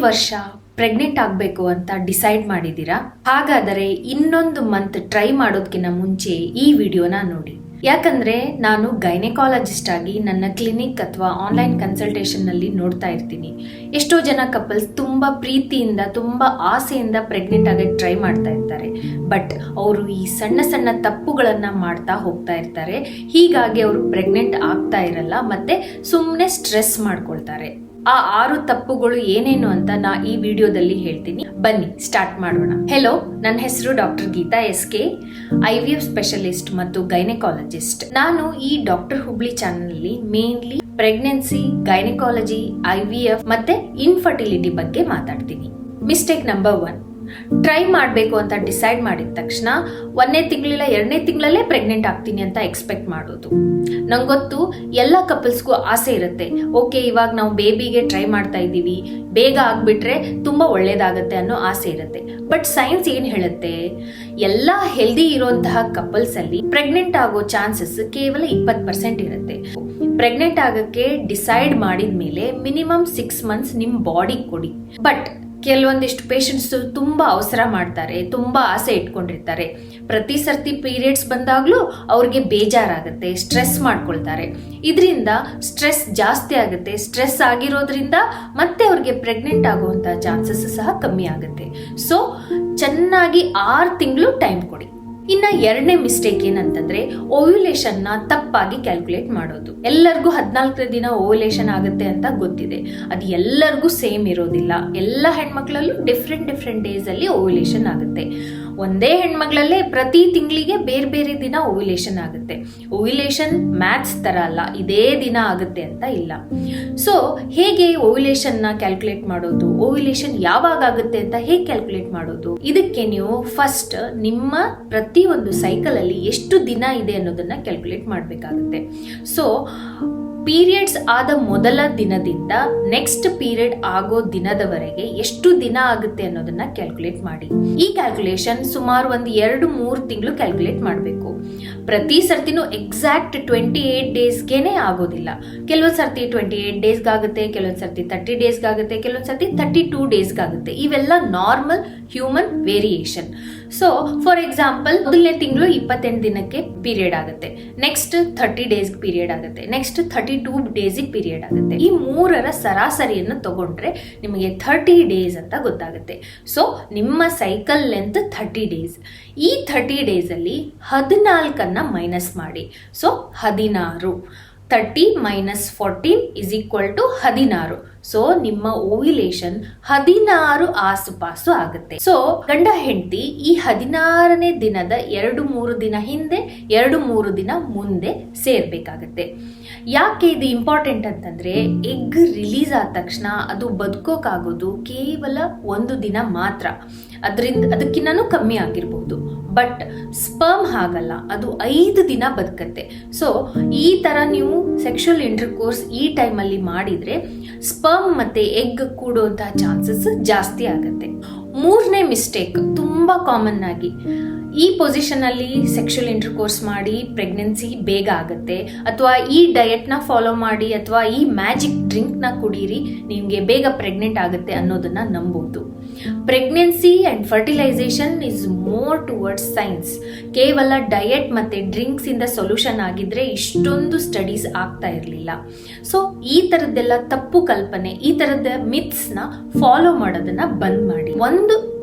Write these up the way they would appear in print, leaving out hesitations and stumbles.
ವರ್ಷ ಪ್ರೆಗ್ನೆಂಟ್ ಆಗಬೇಕು ಅಂತ ಡಿಸೈಡ್ ಮಾಡಿದ್ದೀರಾ? ಹಾಗಾದರೆ ಇನ್ನೊಂದು ಮಂತ್ ಟ್ರೈ ಮಾಡೋದಕ್ಕಿಂತ ಮುಂಚೆ ಈ ವಿಡಿಯೋನ ನೋಡಿ. ಯಾಕಂದ್ರೆ ನಾನು ಗೈನೆಕಾಲಜಿಸ್ಟ್ ಆಗಿ ನನ್ನ ಕ್ಲಿನಿಕ್ ಅಥವಾ ಆನ್ಲೈನ್ ಕನ್ಸಲ್ಟೇಷನ್ ನಲ್ಲಿ ನೋಡ್ತಾ ಇರ್ತೀನಿ. ಎಷ್ಟೋ ಜನ ಕಪಲ್ಸ್ ತುಂಬಾ ಪ್ರೀತಿಯಿಂದ ತುಂಬಾ ಆಸೆಯಿಂದ ಪ್ರೆಗ್ನೆಂಟ್ ಆಗಕ್ಕೆ ಟ್ರೈ ಮಾಡ್ತಾ ಇರ್ತಾರೆ. ಬಟ್ ಅವರು ಈ ಸಣ್ಣ ಸಣ್ಣ ತಪ್ಪುಗಳನ್ನ ಮಾಡ್ತಾ ಹೋಗ್ತಾ ಇರ್ತಾರೆ. ಹೀಗಾಗಿ ಅವರು ಪ್ರೆಗ್ನೆಂಟ್ ಆಗ್ತಾ ಇರಲ್ಲ, ಮತ್ತೆ ಸುಮ್ಮನೆ ಸ್ಟ್ರೆಸ್ ಮಾಡ್ಕೊಳ್ತಾರೆ. ಆ 6 ತಪ್ಪುಗಳು ಏನೇನು ಅಂತ ನಾ ಈ ವಿಡಿಯೋದಲ್ಲಿ ಹೇಳ್ತೀನಿ. ಬನ್ನಿ ಸ್ಟಾರ್ಟ್ ಮಾಡೋಣ. ಹೆಲೋ, ನನ್ನ ಹೆಸರು doctor Geetha SK, IVF specialist ಮತ್ತು ಗೈನೆಕಾಲಜಿಸ್ಟ್. ನಾನು ಈ ಡಾಕ್ಟರ್ ಹುಬ್ಳಿ ಚಾನಲ್ ಅಲ್ಲಿ ಮೇನ್ಲಿ ಪ್ರೆಗ್ನೆನ್ಸಿ, ಗೈನೆಕಾಲಜಿ, IVF ಮತ್ತೆ ಇನ್ಫರ್ಟಿಲಿಟಿ ಬಗ್ಗೆ ಮಾತಾಡ್ತೀನಿ. ಮಿಸ್ಟೇಕ್ ನಂಬರ್ 1, ಟ್ರೈ ಮಾಡಬೇಕು ಅಂತ ಡಿಸೈಡ್ ಮಾಡಿದ ತಕ್ಷಣ 1ನೇ ತಿಂಗಳಿಲ್ಲ 2ನೇ ತಿಂಗಳಲ್ಲೇ ಪ್ರೆಗ್ನೆಂಟ್ ಆಗ್ತೀನಿ ಅಂತ ಎಕ್ಸ್ಪೆಕ್ಟ್ ಮಾಡೋದು. ನಂಗೊತ್ತು ಎಲ್ಲ ಕಪಲ್ಸ್ಗೂ ಆಸೆ ಇರುತ್ತೆ, ಓಕೆ ಇವಾಗ ನಾವು ಬೇಬಿಗೆ ಟ್ರೈ ಮಾಡ್ತಾ ಇದ್ದೀವಿ, ಬೇಗ ಆಗ್ಬಿಟ್ರೆ ತುಂಬಾ ಒಳ್ಳೇದಾಗತ್ತೆ ಅನ್ನೋ ಆಸೆ ಇರುತ್ತೆ. ಬಟ್ ಸೈನ್ಸ್ ಏನ್ ಹೇಳುತ್ತೆ, ಎಲ್ಲ ಹೆಲ್ದಿ ಇರುವಂತಹ ಕಪಲ್ಸ್ ಅಲ್ಲಿ ಪ್ರೆಗ್ನೆಂಟ್ ಆಗೋ ಚಾನ್ಸಸ್ ಕೇವಲ 20% ಇರುತ್ತೆ. ಪ್ರೆಗ್ನೆಂಟ್ ಆಗಕ್ಕೆ ಡಿಸೈಡ್ ಮಾಡಿದ್ಮೇಲೆ ಮಿನಿಮಮ್ 6 months ನಿಮ್ ಬಾಡಿ ಕೊಡಿ. ಬಟ್ ಕೆಲವೊಂದಿಷ್ಟು ಪೇಷಂಟ್ಸ್ ತುಂಬಾ ಅವಸರ ಮಾಡ್ತಾರೆ, ತುಂಬಾ ಆಸೆ ಇಟ್ಕೊಂಡಿರ್ತಾರೆ. ಪ್ರತಿ ಸರ್ತಿ ಪೀರಿಯಡ್ಸ್ ಬಂದಾಗ್ಲೂ ಅವ್ರಿಗೆ ಬೇಜಾರಾಗುತ್ತೆ, ಸ್ಟ್ರೆಸ್ ಮಾಡ್ಕೊಳ್ತಾರೆ. ಇದರಿಂದ ಸ್ಟ್ರೆಸ್ ಜಾಸ್ತಿ ಆಗುತ್ತೆ. ಸ್ಟ್ರೆಸ್ ಆಗಿರೋದ್ರಿಂದ ಮತ್ತೆ ಅವ್ರಿಗೆ ಪ್ರೆಗ್ನೆಂಟ್ ಆಗುವಂತ ಚಾನ್ಸಸ್ ಸಹ ಕಮ್ಮಿ ಆಗುತ್ತೆ. ಸೊ ಚೆನ್ನಾಗಿ 6 ತಿಂಗಳು ಟೈಮ್ ಕೊಡಿ. ಇನ್ನ 2ನೇ ಮಿಸ್ಟೇಕ್ ಏನಂತಂದ್ರೆ ಓವ್ಯುಲೇಷನ್ ನ ತಪ್ಪಾಗಿ ಕ್ಯಾಲ್ಕುಲೇಟ್ ಮಾಡೋದು. ಎಲ್ಲರಿಗೂ 14 ದಿನ ಓವ್ಯುಲೇಷನ್ ಆಗುತ್ತೆ ಅಂತ ಗೊತ್ತಿದೆ. ಅದು ಎಲ್ಲರಿಗೂ ಸೇಮ್ ಇರೋದಿಲ್ಲ. ಎಲ್ಲ ಹೆಣ್ಮಕ್ಳಲ್ಲೂ ಡಿಫ್ರೆಂಟ್ ಡೇಸ್ ಅಲ್ಲಿ ಓವ್ಯುಲೇಷನ್ ಆಗುತ್ತೆ. ಒಂದೇ ಹೆಣ್ಮಕ್ಳಲ್ಲೇ ಪ್ರತಿ ತಿಂಗಳಿಗೆ ಬೇರೆ ಬೇರೆ ದಿನ ಓವ್ಯುಲೇಷನ್ ಆಗುತ್ತೆ. ಓವ್ಯುಲೇಷನ್ ಮ್ಯಾಥ್ಸ್ ತರ ಅಲ್ಲ, ಇದೇ ದಿನ ಆಗುತ್ತೆ ಅಂತ ಇಲ್ಲ. ಸೊ ಹೇಗೆ ಓವ್ಯುಲೇಷನ್ ನ ಕ್ಯಾಲ್ಕುಲೇಟ್ ಮಾಡೋದು, ಓವ್ಯುಲೇಷನ್ ಯಾವಾಗ ಆಗುತ್ತೆ ಅಂತ ಹೇಗೆ ಕ್ಯಾಲ್ಕುಲೇಟ್ ಮಾಡೋದು? ಇದಕ್ಕೆ ನೀವು ಫಸ್ಟ್ ನಿಮ್ಮ ಪ್ರತಿ ಒಂದು ಸೈಕಲ್ ಅಲ್ಲಿ ಎಷ್ಟು ದಿನ ಇದೆ ಅನ್ನೋದನ್ನ ಕ್ಯಾಲ್ಕುಲೇಟ್ ಮಾಡಬೇಕಾಗುತ್ತೆ. ಸೊ ಪೀರಿಯಡ್ಸ್ ಆದ ಮೊದಲ ದಿನದಿಂದ ನೆಕ್ಸ್ಟ್ ಪೀರಿಯಡ್ ಆಗೋ ದಿನದವರೆಗೆ ಎಷ್ಟು ದಿನ ಆಗುತ್ತೆ ಅನ್ನೋದನ್ನ ಕ್ಯಾಲ್ಕುಲೇಟ್ ಮಾಡಿ. ಈ ಕ್ಯಾಲ್ಕುಲೇಷನ್ ಸುಮಾರು 2-3 ತಿಂಗಳು ಕ್ಯಾಲ್ಕುಲೇಟ್ ಮಾಡಬೇಕು. ಪ್ರತಿ ಸರ್ತಿನೂ ಎಕ್ಸಾಕ್ಟ್ 28 ಡೇಸ್ಗೆನೆ ಆಗೋದಿಲ್ಲ. ಕೆಲವೊಂದ್ ಸರ್ತಿ 28 ಡೇಸ್ಗಾಗುತ್ತೆ, ಕೆಲವೊಂದ್ ಸರ್ತಿ 30 ಡೇಸ್ಗಾಗುತ್ತೆ, ಕೆಲವೊಂದ್ ಸರ್ತಿ 32 ಡೇಸ್ಗಾಗುತ್ತೆ. ಇವೆಲ್ಲ normal human variation. So for example, ಮೊದಲನೇ ತಿಂಗಳು 28 ದಿನಕ್ಕೆ ಪೀರಿಯಡ್ ಆಗುತ್ತೆ, ನೆಕ್ಸ್ಟ್ 30 ಡೇಸ್ ಪೀರಿಯಡ್ ಆಗುತ್ತೆ, ನೆಕ್ಸ್ಟ್ 32 ಡೇಸ್ ಪೀರಿಯಡ್ ಆಗುತ್ತೆ. ಈ 3ರ ಸರಾಸರಿಯನ್ನು ತಗೊಂಡ್ರೆ ನಿಮಗೆ 30 ಡೇಸ್ ಅಂತ ಗೊತ್ತಾಗುತ್ತೆ. ಸೊ ನಿಮ್ಮ ಸೈಕಲ್ ಲೆಂತ್ 30 ಡೇಸ್. ಈ 30 ಡೇಸ್ ಅಲ್ಲಿ 14 ಮೈನಸ್ ಮಾಡಿ. ಸೊ 16. 30 - 14 = 16. ಸೊ ನಿಮ್ಮ ಓವ್ಯುಲೇಷನ್ 16 ಆಸುಪಾಸು ಆಗುತ್ತೆ. ಸೊ ಗಂಡ ಹೆಂಡತಿ ಈ 16ನೇ ದಿನದ 2-3 ದಿನ ಹಿಂದೆ 2-3 ದಿನ ಮುಂದೆ ಸೇರ್ಬೇಕಾಗತ್ತೆ. ಯಾಕೆ ಇದು ಇಂಪಾರ್ಟೆಂಟ್ ಅಂತಂದ್ರೆ, ಎಗ್ ರಿಲೀಸ್ ಆದ ತಕ್ಷಣ ಅದು ಬದುಕೋಕಾಗೋದು ಕೇವಲ 1 ದಿನ ಮಾತ್ರ. ಅದಕ್ಕಿಂತನೂ ಕಮ್ಮಿ ಆಗಿರ್ಬಹುದು. ಬಟ್ ಸ್ಪರ್ಮ್ ಹಾಗಲ್ಲ, ಅದು 5 ದಿನ ಬದುಕತ್ತೆ. ಸೊ ಈ ತರ ನೀವು ಸೆಕ್ಷುವಲ್ ಇಂಟರ್ಕೋರ್ಸ್ ಈ ಟೈಮಲ್ಲಿ ಮಾಡಿದ್ರೆ ಸ್ಪರ್ಮ್ ಮತ್ತೆ ಎಗ್ ಕೂಡುವಂತಹ ಚಾನ್ಸಸ್ ಜಾಸ್ತಿ ಆಗತ್ತೆ. 3ನೇ ಮಿಸ್ಟೇಕ್ ತುಂಬಾ ಕಾಮನ್ ಆಗಿ, ಈ ಪೊಸಿಷನ್ ಅಲ್ಲಿ ಸೆಕ್ಷುವಲ್ ಇಂಟರ್ಕೋರ್ಸ್ ಮಾಡಿ ಪ್ರೆಗ್ನೆನ್ಸಿ ಬೇಗ ಆಗುತ್ತೆ, ಅಥವಾ ಈ ಡಯಟ್ ನ ಫಾಲೋ ಮಾಡಿ, ಅಥವಾ ಈ ಮ್ಯಾಜಿಕ್ ಡ್ರಿಂಕ್ ನ ಕುಡೀರಿ ನಿಮ್ಗೆ ಬೇಗ ಪ್ರೆಗ್ನೆಂಟ್ ಆಗುತ್ತೆ ಅನ್ನೋದನ್ನ ನಂಬೋದು. Pregnancy and fertilisation is more towards science. ಕೇವಲ ಡಯಟ್ ಮತ್ತೆ ಡ್ರಿಂಕ್ಸ್ ಇಂದ ಸೊಲ್ಯೂಷನ್ ಆಗಿದ್ರೆ ಇಷ್ಟೊಂದು ಸ್ಟಡೀಸ್ ಆಗ್ತಾ ಇರಲಿಲ್ಲ. ಸೊ ಈ ತರದ್ದೆಲ್ಲ ತಪ್ಪು ಕಲ್ಪನೆ, ಈ ತರದ ಮಿತ್ಸ್ ನ ಫಾಲೋ ಮಾಡೋದನ್ನ ಬಂದ್ ಮಾಡಿ. ಒಂದು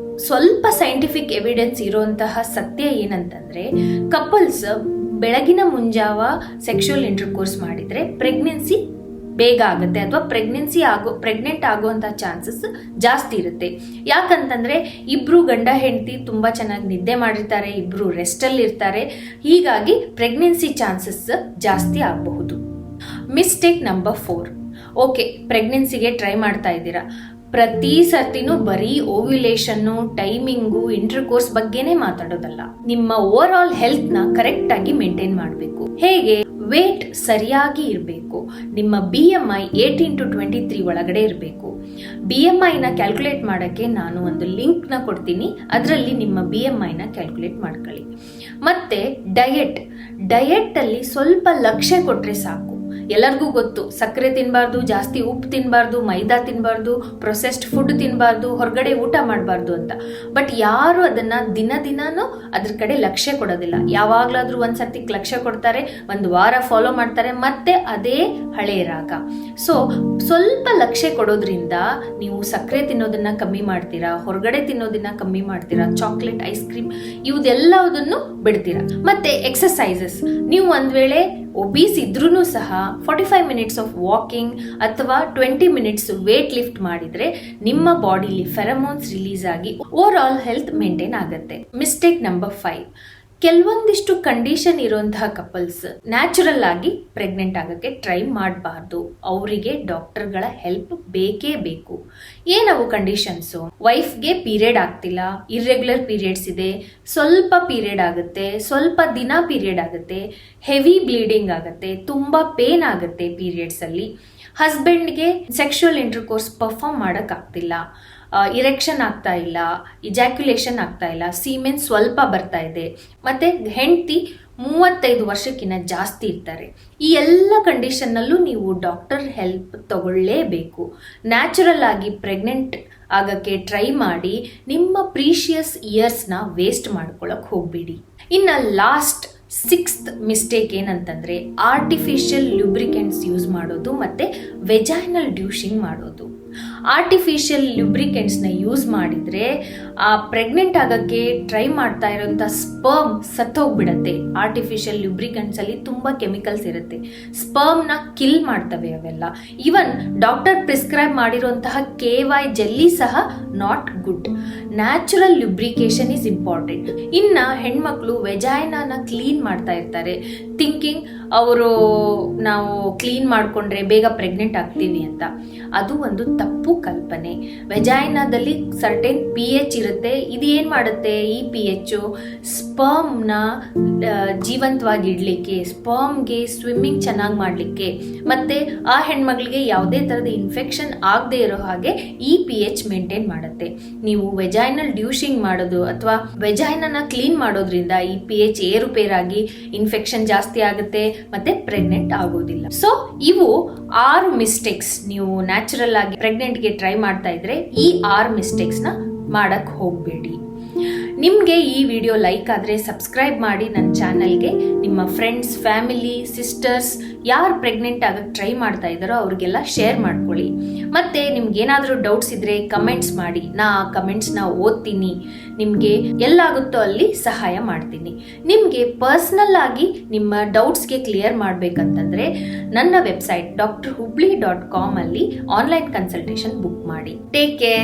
ಸ್ವಲ್ಪ ಸೈಂಟಿಫಿಕ್ ಎವಿಡೆನ್ಸ್ ಇರುವಂತಹ ಸತ್ಯ ಏನಂತಂದ್ರೆ, ಕಪಲ್ಸ್ ಬೆಳಗಿನ ಮುಂಜಾವ ಸೆಕ್ಷುವಲ್ ಇಂಟರ್ಕೋರ್ಸ್ ಮಾಡಿದ್ರೆ ಪ್ರೆಗ್ನೆನ್ಸಿ ಬೇಗ ಆಗುತ್ತೆ, ಅಥವಾ ಪ್ರೆಗ್ನೆಂಟ್ ಆಗುವಂತಹ ಚಾನ್ಸಸ್ ಜಾಸ್ತಿ ಇರುತ್ತೆ. ಯಾಕಂತಂದ್ರೆ ಇಬ್ರು ಗಂಡ ಹೆಂಡತಿ ತುಂಬಾ ಚೆನ್ನಾಗಿ ನಿದ್ದೆ ಮಾಡಿರ್ತಾರೆ, ಇಬ್ರು ರೆಸ್ಟ್ ಅಲ್ಲಿ ಇರ್ತಾರೆ. ಹೀಗಾಗಿ ಪ್ರೆಗ್ನೆನ್ಸಿ ಚಾನ್ಸಸ್ ಜಾಸ್ತಿ ಆಗಬಹುದು. ಮಿಸ್ಟೇಕ್ ನಂಬರ್ 4, ಓಕೆ ಪ್ರೆಗ್ನೆನ್ಸಿಗೆ ಟ್ರೈ ಮಾಡ್ತಾ ಇದ್ದೀರಾ, ಪ್ರತಿ ಸರ್ತಿನೂ ಬರೀ ಓವ್ಯುಲೇಷನ್, ಟೈಮಿಂಗು, ಇಂಟರ್ಕೋರ್ಸ್ ಬಗ್ಗೆನೇ ಮಾತಾಡೋದಲ್ಲ. ನಿಮ್ಮ ಓವರ್ ಆಲ್ ಹೆಲ್ತ್ ನ ಕರೆಕ್ಟ್ ಆಗಿ ಮೇಂಟೈನ್ ಮಾಡಬೇಕು. ಹೇಗೆ? ವೇಟ್ ಸರಿಯಾಗಿ ಇರಬೇಕು. ನಿಮ್ಮ BMI 18 to 23 ಒಳಗಡೆ ಇರಬೇಕು. BMI ನ ಕ್ಯಾಲ್ಕುಲೇಟ್ ಮಾಡಕ್ಕೆ ನಾನು ಒಂದು ಲಿಂಕ್ ನ ಕೊಡ್ತೀನಿ, ಅದರಲ್ಲಿ ನಿಮ್ಮ BMI ನ ಕ್ಯಾಲ್ಕುಲೇಟ್ ಮಾಡ್ಕೊಳ್ಳಿ. ಮತ್ತೆ ಡಯಟ್ ಅಲ್ಲಿ ಸ್ವಲ್ಪ ಲಕ್ಷ್ಯ ಕೊಟ್ರೆ ಸಾಕು. ಎಲ್ಲರಿಗೂ ಗೊತ್ತು, ಸಕ್ಕರೆ ತಿನ್ನಬಾರ್ದು, ಜಾಸ್ತಿ ಉಪ್ಪು ತಿನ್ನಬಾರ್ದು, ಮೈದಾ ತಿನ್ನಬಾರ್ದು, ಪ್ರೊಸೆಸ್ಡ್ ಫುಡ್ ತಿನ್ನಬಾರ್ದು, ಹೊರಗಡೆ ಊಟ ಮಾಡಬಾರ್ದು ಅಂತ. ಬಟ್ ಯಾರು ಅದನ್ನ ದಿನನೂ ಅದ್ರ ಕಡೆ ಲಕ್ಷ್ಯ ಕೊಡೋದಿಲ್ಲ. ಯಾವಾಗ್ಲಾದ್ರೂ ಒಂದ್ಸರ್ತಿ ಲಕ್ಷ್ಯ ಕೊಡ್ತಾರೆ, ಒಂದು ವಾರ ಫಾಲೋ ಮಾಡ್ತಾರೆ, ಮತ್ತೆ ಅದೇ ಹಳೆಯ ರಾಗ. ಸೊ ಸ್ವಲ್ಪ ಲಕ್ಷ್ಯ ಕೊಡೋದ್ರಿಂದ ನೀವು ಸಕ್ಕರೆ ತಿನ್ನೋದನ್ನ ಕಮ್ಮಿ ಮಾಡ್ತೀರಾ, ಹೊರಗಡೆ ತಿನ್ನೋದನ್ನ ಕಮ್ಮಿ ಮಾಡ್ತೀರಾ, ಚಾಕ್ಲೇಟ್, ಐಸ್ ಕ್ರೀಮ್ ಇವುದೆಲ್ಲದನ್ನು ಬಿಡ್ತೀರಾ. ಮತ್ತೆ ಎಕ್ಸಸೈಸಸ್, ನೀವು ಒಂದ್ ವೇಳೆ ಒಬೀಸ್ ಇದ್ರೂ ಸಹ 45 ಮಿನಿಟ್ಸ್ ಆಫ್ ವಾಕಿಂಗ್ ಅಥವಾ 20 ಮಿನಿಟ್ಸ್ ವೇಟ್ ಲಿಫ್ಟ್ ಮಾಡಿದ್ರೆ ನಿಮ್ಮ ಬಾಡಿಲಿ ಫೆರಮೋನ್ಸ್ ರಿಲೀಸ್ ಆಗಿ ಓವರ್ ಆಲ್ ಹೆಲ್ತ್ ಮೇಂಟೈನ್ ಆಗುತ್ತೆ. ಮಿಸ್ಟೇಕ್ ನಂಬರ್ 5, ಕೆಲವೊಂದಿಷ್ಟು ಕಂಡೀಷನ್ ಇರುವಂತಹ ಕಪಲ್ಸ್ ನ್ಯಾಚುರಲ್ ಆಗಿ ಪ್ರೆಗ್ನೆಂಟ್ ಆಗಕ್ಕೆ ಟ್ರೈ ಮಾಡಬಾರ್ದು. ಅವರಿಗೆ ಡಾಕ್ಟರ್ಗಳ ಹೆಲ್ಪ್ ಬೇಕೇ ಬೇಕು. ಏನವು ಕಂಡೀಷನ್ಸು? ವೈಫ್ಗೆ ಪೀರಿಯಡ್ ಆಗ್ತಿಲ್ಲ, ಇರ್ರೆಗ್ಯುಲರ್ ಪೀರಿಯಡ್ಸ್ ಇದೆ, ಸ್ವಲ್ಪ ಪೀರಿಯಡ್ ಆಗುತ್ತೆ, ಸ್ವಲ್ಪ ದಿನ ಪೀರಿಯಡ್ ಆಗುತ್ತೆ, ಹೆವಿ ಬ್ಲೀಡಿಂಗ್ ಆಗುತ್ತೆ, ತುಂಬಾ ಪೇನ್ ಆಗುತ್ತೆ ಪೀರಿಯಡ್ಸ್ ಅಲ್ಲಿ, ಹಸ್ಬೆಂಡ್ಗೆ ಸೆಕ್ಷುವಲ್ ಇಂಟರ್ಕೋರ್ಸ್ ಪರ್ಫಾರ್ಮ್ ಮಾಡೋಕ್ಕಾಗ್ತಿಲ್ಲ, ಇರೆಕ್ಷನ್ ಆಗ್ತಾ ಇಲ್ಲ, ಇಜಾಕ್ಯುಲೇಷನ್ ಆಗ್ತಾ ಇಲ್ಲ, ಸೀಮೆನ್ ಸ್ವಲ್ಪ ಬರ್ತಾ ಇದೆ, ಮತ್ತೆ ಹೆಂಡತಿ 35 ವರ್ಷಕ್ಕಿಂತ ಜಾಸ್ತಿ ಇರ್ತಾರೆ. ಈ ಎಲ್ಲ ಕಂಡೀಷನ್ನಲ್ಲೂ ನೀವು ಡಾಕ್ಟರ್ ಹೆಲ್ಪ್ ತಗೊಳ್ಳೇಬೇಕು. ನ್ಯಾಚುರಲ್ ಆಗಿ ಪ್ರೆಗ್ನೆಂಟ್ ಆಗಕ್ಕೆ ಟ್ರೈ ಮಾಡಿ. ನಿಮ್ಮ ಪ್ರೀಶಿಯಸ್ ಇಯರ್ಸ್ನ ವೇಸ್ಟ್ ಮಾಡ್ಕೊಳಕ್ ಹೋಗ್ಬೇಡಿ. ಇನ್ನು ಲಾಸ್ಟ್ 6th ಮಿಸ್ಟೇಕ್ ಏನಂತಂದ್ರೆ ಆರ್ಟಿಫಿಷಿಯಲ್ ಲ್ಯೂಬ್ರಿಕೆಂಟ್ಸ್ ಯೂಸ್ ಮಾಡೋದು ಮತ್ತೆ ವೆಜೈನಲ್ ಡ್ಯೂಷಿಂಗ್ ಮಾಡೋದು. ಆರ್ಟಿಫಿಷಿಯಲ್ ಲ್ಯೂಬ್ರಿಕೆಂಟ್ಸ್ನ ಯೂಸ್ ಮಾಡಿದ್ರೆ ಆ ಪ್ರೆಗ್ನೆಂಟ್ ಆಗಕ್ಕೆ ಟ್ರೈ ಮಾಡ್ತಾ ಇರೋಂಥ ಸ್ಪರ್ಮ್ ಸತ್ತೋಗ್ಬಿಡತ್ತೆ. ಆರ್ಟಿಫಿಷಿಯಲ್ ಲ್ಯೂಬ್ರಿಕೆಂಟ್ಸ್ ಅಲ್ಲಿ ತುಂಬಾ ಕೆಮಿಕಲ್ಸ್ ಇರುತ್ತೆ, ಸ್ಪರ್ಮ್ನ ಕಿಲ್ ಮಾಡ್ತವೆ ಅವೆಲ್ಲ. ಈವನ್ ಡಾಕ್ಟರ್ ಪ್ರಿಸ್ಕ್ರೈಬ್ ಮಾಡಿರುವಂತಹ KY ಜೆಲ್ಲಿ ಸಹ not good. Natural ಲ್ಯೂಬ್ರಿಕೇಶನ್ is important. ಇನ್ನ ಹೆಣ್ಮಕ್ಳು ವೆಜೈನಾನ ಕ್ಲೀನ್ ಮಾಡ್ತಾ ಇರ್ತಾರೆ, ಥಿಂಕಿಂಗ್ ಅವರು ನಾವು ಕ್ಲೀನ್ ಮಾಡ್ಕೊಂಡ್ರೆ ಬೇಗ ಪ್ರೆಗ್ನೆಂಟ್ ಆಗ್ತೀವಿ ಅಂತ. ಅದು ಒಂದು ತಪ್ಪು ಕಲ್ಪನೆ. ವೆಜೈನಾದಲ್ಲಿ ಸರ್ಟೆನ್ pH ಇರುತ್ತೆ. ಇದು ಏನ್ ಮಾಡುತ್ತೆ? ಈ pH ಸ್ಪರ್ಮ್ನ ಜೀವಂತವಾಗಿ ಇಡ್ಲಿಕ್ಕೆ, ಸ್ಪರ್ಮ್ಗೆ ಸ್ವಿಮ್ಮಿಂಗ್ ಚೆನ್ನಾಗಿ ಮಾಡ್ಲಿಕ್ಕೆ, ಮತ್ತೆ ಆ ಹೆಣ್ಮಗಳಿಗೆ ಯಾವುದೇ ತರದ ಇನ್ಫೆಕ್ಷನ್ ಆಗದೆ ಇರೋ ಹಾಗೆ ಈ pH ಮೇಂಟೈನ್ ಮಾಡುತ್ತೆ. ನೀವು ವೆಜೈನಲ್ ಡ್ಯೂಷಿಂಗ್ ಮಾಡೋದು ಅಥವಾ ವೆಜೈನನ ಕ್ಲೀನ್ ಮಾಡೋದ್ರಿಂದ ಈ pH ಏರುಪೇರಾಗಿ ಇನ್ಫೆಕ್ಷನ್ ಜಾಸ್ತಿ ಆಗುತ್ತೆ, ಮತ್ತೆ ಪ್ರೆಗ್ನೆಂಟ್ ಆಗೋದಿಲ್ಲ. ಸೊ ಇವು 6 ಮಿಸ್ಟೇಕ್ಸ್. ನೀವು ನ್ಯಾಚುರಲ್ ಆಗಿ ಪ್ರೆಗ್ನೆಂಟ್ಗೆ ಟ್ರೈ ಮಾಡ್ತಾ ಇದ್ರೆ ಈ 6 ಮಿಸ್ಟೇಕ್ಸ್ನ ಮಾಡಕ್ ಹೋಗ್ಬೇಡಿ. ನಿಮ್ಗೆ ಈ ವಿಡಿಯೋ ಲೈಕ್ ಆದ್ರೆ ಸಬ್ಸ್ಕ್ರೈಬ್ ಮಾಡಿ ನನ್ನ ಚಾನಲ್ಗೆ. ನಿಮ್ಮ ಫ್ರೆಂಡ್ಸ್, ಫ್ಯಾಮಿಲಿ, ಸಿಸ್ಟರ್ಸ್ ಯಾರು ಪ್ರೆಗ್ನೆಂಟ್ ಆಗಕ್ಕೆ ಟ್ರೈ ಮಾಡ್ತಾ ಇದ್ದಾರೋ ಅವ್ರಿಗೆಲ್ಲ ಶೇರ್ ಮಾಡ್ಕೊಳ್ಳಿ. ಮತ್ತೆ ನಿಮ್ಗೆ ಏನಾದರೂ ಡೌಟ್ಸ್ ಇದ್ರೆ ಕಮೆಂಟ್ಸ್ ಮಾಡಿ, ನಾ ಆ ಕಮೆಂಟ್ಸ್ನ ಓದ್ತೀನಿ, ನಿಮ್ಗೆ ಎಲ್ಲಾಗುತ್ತೋ ಅಲ್ಲಿ ಸಹಾಯ ಮಾಡ್ತೀನಿ. ನಿಮ್ಗೆ ಪರ್ಸನಲ್ ಆಗಿ ನಿಮ್ಮ ಡೌಟ್ಸ್ಗೆ ಕ್ಲಿಯರ್ ಮಾಡ್ಬೇಕಂತಂದ್ರೆ ನನ್ನ ವೆಬ್ಸೈಟ್ drhubli.com ಅಲ್ಲಿ ಆನ್ಲೈನ್ ಕನ್ಸಲ್ಟೇಷನ್ ಬುಕ್ ಮಾಡಿ. Take care.